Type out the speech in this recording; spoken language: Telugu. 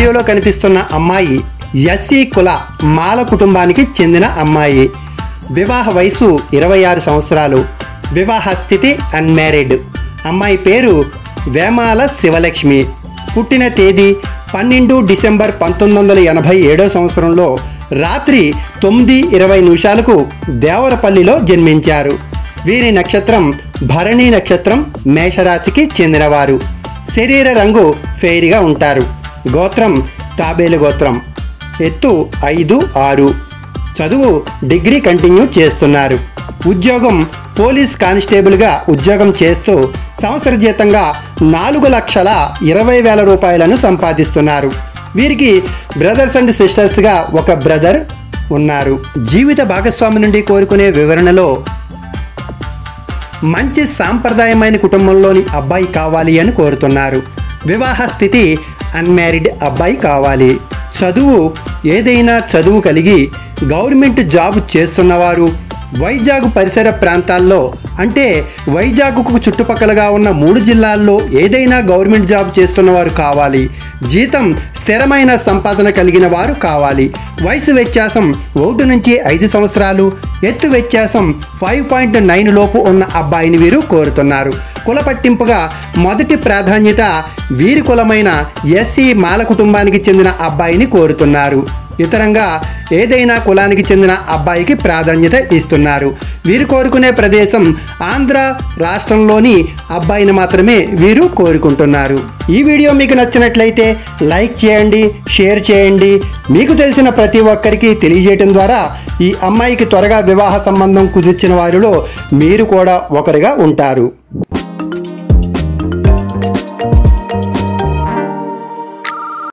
వీడియోలో కనిపిస్తున్న అమ్మాయి ఎస్సీ కుల మాల కుటుంబానికి చెందిన అమ్మాయి. వివాహ వయసు 26 సంవత్సరాలు. వివాహ స్థితి అన్మ్యారీడ్. అమ్మాయి పేరు వేమాల శివలక్ష్మి. పుట్టిన తేదీ 12 డిసెంబర్ 1987 సంవత్సరంలో రాత్రి 9:20 దేవరపల్లిలో జన్మించారు. వీరి నక్షత్రం భరణి నక్షత్రం, మేషరాశికి చెందినవారు. శరీర రంగు ఫెయిర్గా ఉంటారు. గోత్రం తాబేలు గోత్రం. ఎత్తు 5'6". చదువు డిగ్రీ కంటిన్యూ చేస్తున్నారు. ఉద్యోగం పోలీస్ కానిస్టేబుల్గా ఉద్యోగం చేస్తూ సంవత్సర జీతంగా 4,20,000 రూపాయలను సంపాదిస్తున్నారు. వీరికి బ్రదర్స్ అండ్ సిస్టర్స్గా ఒక బ్రదర్ ఉన్నారు. జీవిత భాగస్వామి నుండి కోరుకునే వివరణలో మంచి సాంప్రదాయమైన కుటుంబంలోని అబ్బాయి కావాలి అని కోరుతున్నారు. వివాహ స్థితి అన్మ్యారీడ్ అబ్బాయి కావాలి. చదువు ఏదైనా చదువు కలిగి గవర్నమెంట్ జాబ్ చేస్తున్నవారు, వైజాగ్ పరిసర ప్రాంతాల్లో అంటే వైజాగ్కు చుట్టుపక్కలగా ఉన్న 3 జిల్లాల్లో ఏదైనా గవర్నమెంట్ జాబ్ చేస్తున్నవారు కావాలి. జీతం స్థిరమైన సంపాదన కలిగిన వారు కావాలి. వయసు వ్యత్యాసం 1 నుంచి 5 సంవత్సరాలు, ఎత్తు వ్యత్యాసం 5.9 లోపు ఉన్న అబ్బాయిని వీరు కోరుతున్నారు. కుల పట్టింపుగా మొదటి ప్రాధాన్యత వీరి కులమైన ఎస్సీ మాల కుటుంబానికి చెందిన అబ్బాయిని కోరుతున్నారు. ఇతరంగా ఏదైనా కులానికి చెందిన అబ్బాయికి ప్రాధాన్యత ఇస్తున్నారు. వీరు కోరుకునే ప్రదేశం ఆంధ్ర రాష్ట్రంలోని అబ్బాయిని మాత్రమే వీరు కోరుకుంటున్నారు. ఈ వీడియో మీకు నచ్చినట్లయితే లైక్ చేయండి, షేర్ చేయండి. మీకు తెలిసిన ప్రతి ఒక్కరికి తెలియజేయడం ద్వారా ఈ అమ్మాయికి త్వరగా వివాహ సంబంధం కుదిర్చిన వారిలో మీరు కూడా ఒకరిగా ఉంటారు.